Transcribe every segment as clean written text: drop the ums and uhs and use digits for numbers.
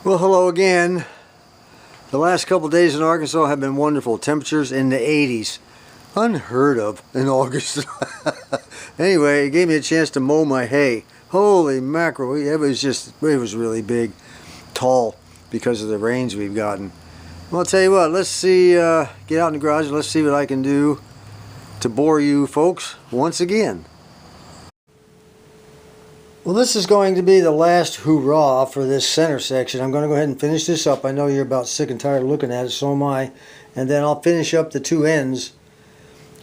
Well, hello again. The last couple days in Arkansas have been wonderful. Temperatures in the 80s. Unheard of in August. Anyway, it gave me a chance to mow my hay. Holy mackerel, it was really big, tall, because of the rains we've gotten. Well, I'll tell you what, let's see, get out in the garage and let's see what I can do to bore you folks once again. Well, this is going to be the last hoorah for this center section. I'm going to go ahead and finish this up. I know you're about sick and tired of looking at it, so am I. And then I'll finish up the two ends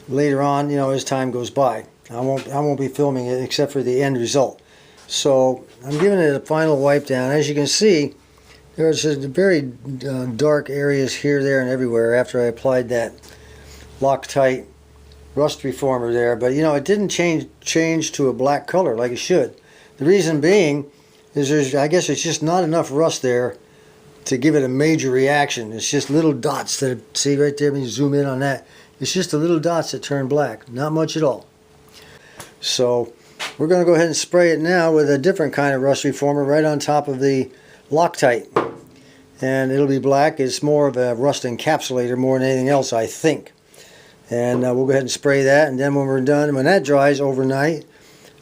later on, as time goes by. I won't be filming it except for the end result. So I'm giving it a final wipe down. As you can see, there's very dark areas here, there, and everywhere after I applied that Loctite rust reformer there. But it didn't change to a black color like it should. The reason being is I guess it's just not enough rust there to give it a major reaction. It's just little dots that, see right there when you zoom in on that, it's just the little dots that turn black, not much at all. So we're going to go ahead and spray it now with a different kind of rust reformer right on top of the Loctite. And it'll be black. It's more of a rust encapsulator more than anything else, I think. And we'll go ahead and spray that, and then when we're done, when that dries overnight,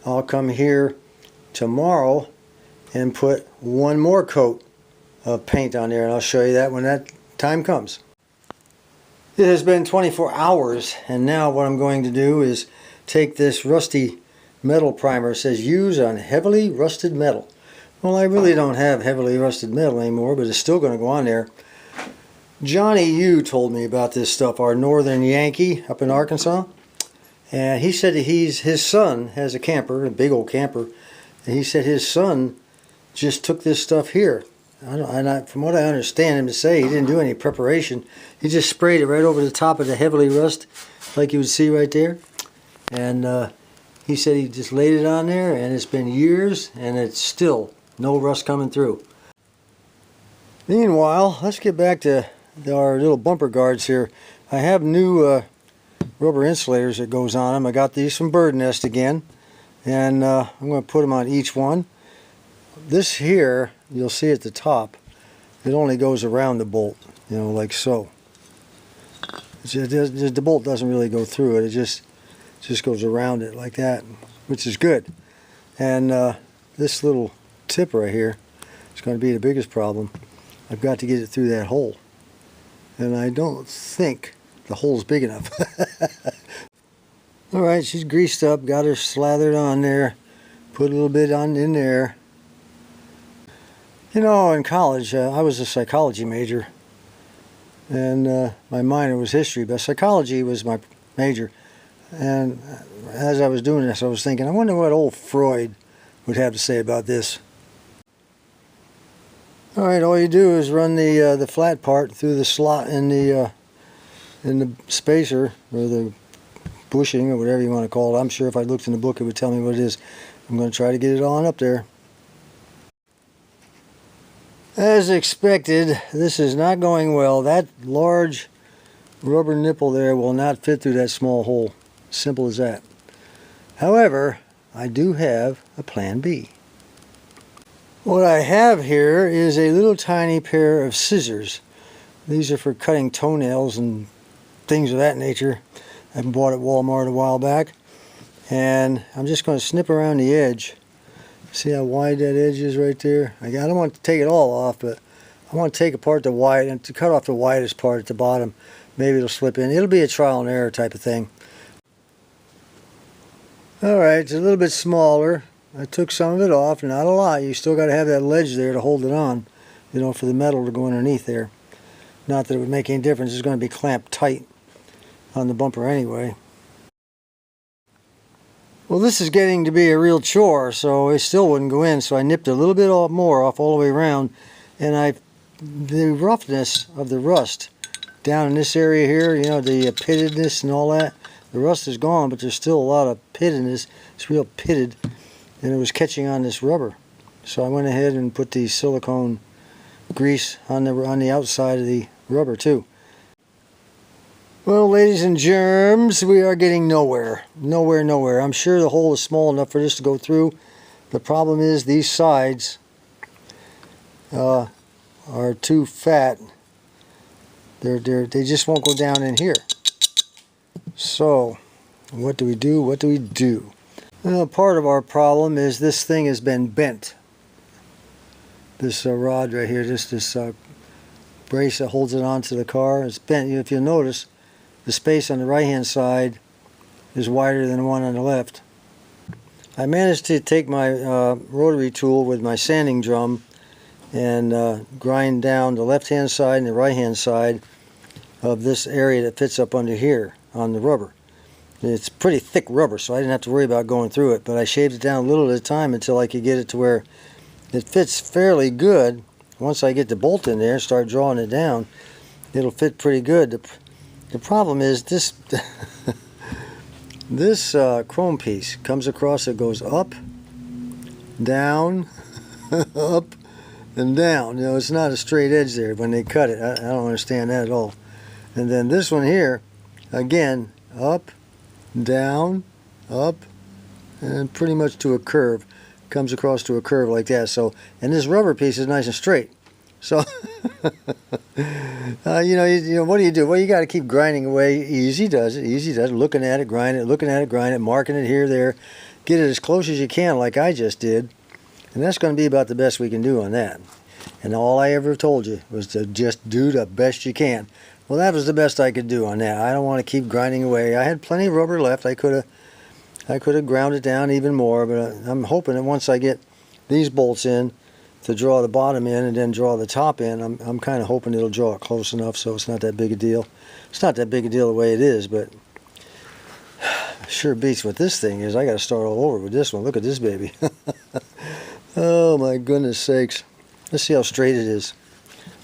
I'll come here tomorrow and put one more coat of paint on there, and I'll show you that when that time comes. It has been 24 hours, and now what I'm going to do is take this rusty metal primer. It says use on heavily rusted metal. Well, I really don't have heavily rusted metal anymore, but it's still going to go on there. Johnny U told me about this stuff, our northern Yankee up in Arkansas, and he said that his son has a camper, a big old camper, and he said his son just took this stuff here. From what I understand him to say, he didn't do any preparation. He just sprayed it right over the top of the heavily rust, like you would see right there. And he said he just laid it on there, and it's been years, and it's still no rust coming through. Meanwhile, let's get back to our little bumper guards here. I have new rubber insulators that goes on them. I got these from Bird Nest again. And I'm going to put them on each one. This here, you'll see at the top, it only goes around the bolt, like so. The bolt doesn't really go through it. It just goes around it like that, which is good. And this little tip right here is going to be the biggest problem. I've got to get it through that hole. And I don't think the hole's big enough. Alright, she's greased up, got her slathered on there, put a little bit on in there. In college, I was a psychology major, and my minor was history, but psychology was my major. And as I was doing this, I was thinking, I wonder what old Freud would have to say about this. Alright, all you do is run the flat part through the slot in the spacer, or the bushing, or whatever you want to call it. I'm sure if I looked in the book it would tell me what it is. I'm going to try to get it on up there. As expected, this is not going well. That large rubber nipple there will not fit through that small hole. Simple as that. However, I do have a plan B. What I have here is a little tiny pair of scissors. These are for cutting toenails and things of that nature. I bought at Walmart a while back, and I'm just going to snip around the edge. See how wide that edge is right there? I don't want to take it all off, but I want to take apart the wide and to cut off the widest part at the bottom. Maybe it'll slip in. It'll be a trial and error type of thing. Alright, it's a little bit smaller. I took some of it off, not a lot. You still got to have that ledge there to hold it on, for the metal to go underneath there. Not that it would make any difference. It's going to be clamped tight on the bumper anyway. Well, this is getting to be a real chore, so it still wouldn't go in, so I nipped a little bit more off all the way around, and the roughness of the rust down in this area here, the pittedness and all that, the rust is gone, but there's still a lot of pittedness. It's real pitted, and it was catching on this rubber. So I went ahead and put the silicone grease on the outside of the rubber too. Well, ladies and germs, we are getting nowhere. Nowhere. I'm sure the hole is small enough for this to go through. The problem is these sides are too fat. They just won't go down in here. So what do we do? What do we do? Well, part of our problem is this thing has been bent. This rod right here, just this brace that holds it onto the car, it's bent. If you'll notice, the space on the right hand side is wider than the one on the left. I managed to take my rotary tool with my sanding drum and grind down the left hand side and the right hand side of this area that fits up under here on the rubber. It's pretty thick rubber, so I didn't have to worry about going through it, but I shaved it down a little at a time until I could get it to where it fits fairly good. Once I get the bolt in there and start drawing it down, it'll fit pretty good. The problem is this this chrome piece comes across, it goes up, down, up, and down. You know, it's not a straight edge there when they cut it. I don't understand that at all. And then this one here, again, up, down, up, and pretty much to a curve. Comes across to a curve like that. So, and this rubber piece is nice and straight. So, you know, what do you do? Well, you got to keep grinding away. Easy does it. Easy does it. Looking at it, grind it. Looking at it, grind it. Marking it here, there. Get it as close as you can, like I just did. And that's going to be about the best we can do on that. And all I ever told you was to just do the best you can. Well, that was the best I could do on that. I don't want to keep grinding away. I had plenty of rubber left. I could have ground it down even more, but I'm hoping that once I get these bolts in to draw the bottom in and then draw the top in, I'm kind of hoping it'll draw it close enough so it's not that big a deal. It's not that big a deal the way it is, but sure beats what this thing is. I got to start all over with this one. Look at this baby. Oh my goodness sakes. Let's see how straight it is.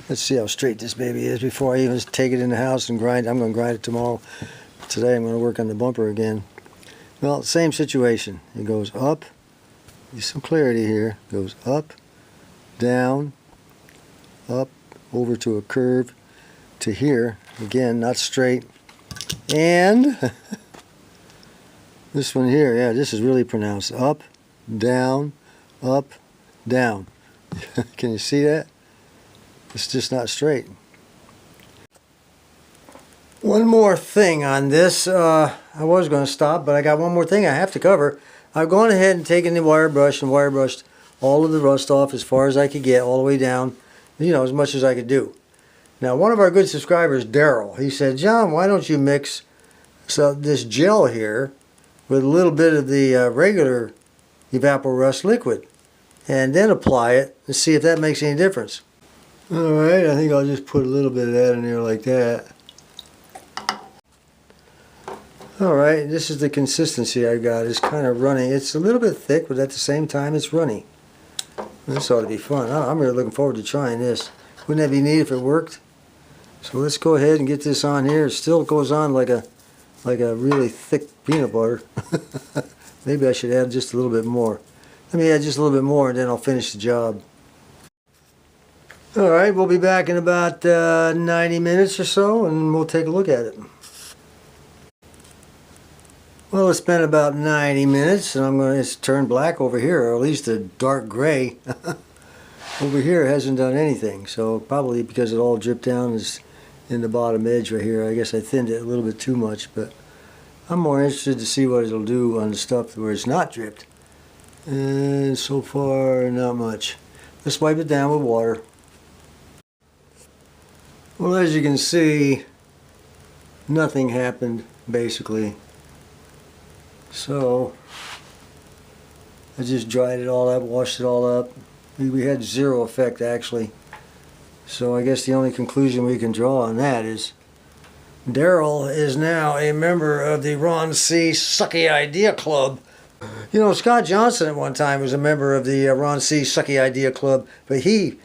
Let's see how straight this baby is before I even take it in the house and grind. I'm going to grind it tomorrow. Today I'm going to work on the bumper again. Well, same situation. It goes up. There's some clarity here. It goes up, down, up, over to a curve, to here. Again, not straight. And this one here, yeah, this is really pronounced. Up, down, up, down. Can you see that? It's just not straight. One more thing on this. I was going to stop, but I got one more thing I have to cover. I've gone ahead and taken the wire brush and wire brushed all of the rust off as far as I could get, all the way down, you know, as much as I could do. Now, one of our good subscribers, Daryl, he said, John, why don't you mix this gel here with a little bit of the regular Evapor-Rust liquid and then apply it and see if that makes any difference. Alright, I think I'll just put a little bit of that in there like that. Alright, this is the consistency I got. It's kind of runny. It's a little bit thick, but at the same time it's runny. This ought to be fun. I'm really looking forward to trying this. Wouldn't that be neat if it worked? So let's go ahead and get this on here. It still goes on like a really thick peanut butter. Maybe I should add just a little bit more. Let me add just a little bit more and then I'll finish the job. Alright, we'll be back in about 90 minutes or so and we'll take a look at it. Well, it's been about 90 minutes and it's turned black over here, or at least a dark gray. Over here it hasn't done anything, so probably because it all dripped down is in the bottom edge right here. I guess I thinned it a little bit too much, but I'm more interested to see what it'll do on the stuff where it's not dripped. And so far, not much. Let's wipe it down with water. Well, as you can see, nothing happened, basically. So, I just dried it all up, washed it all up. We had zero effect, actually. So I guess the only conclusion we can draw on that is Daryl is now a member of the Ron C. Sucky Idea Club. You know, Scott Johnson at one time was a member of the Ron C. Sucky Idea Club, but he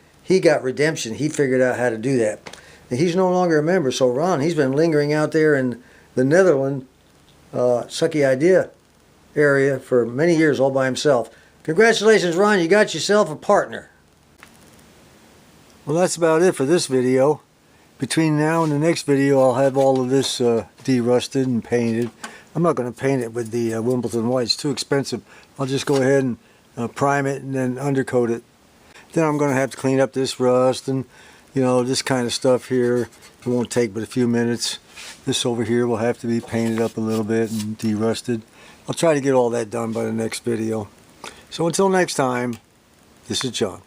got redemption. He figured out how to do that. And he's no longer a member, so Ron, he's been lingering out there in the Netherlands Sucky Idea area for many years all by himself. Congratulations, Ron, you got yourself a partner. Well, that's about it for this video. Between now and the next video, I'll have all of this de-rusted and painted. I'm not going to paint it with the Wimbledon white. It's too expensive. I'll just go ahead and prime it and then undercoat it. Then I'm going to have to clean up this rust and, you know, this kind of stuff here. It won't take but a few minutes. This over here will have to be painted up a little bit and de-rusted. I'll try to get all that done by the next video. So until next time, this is John.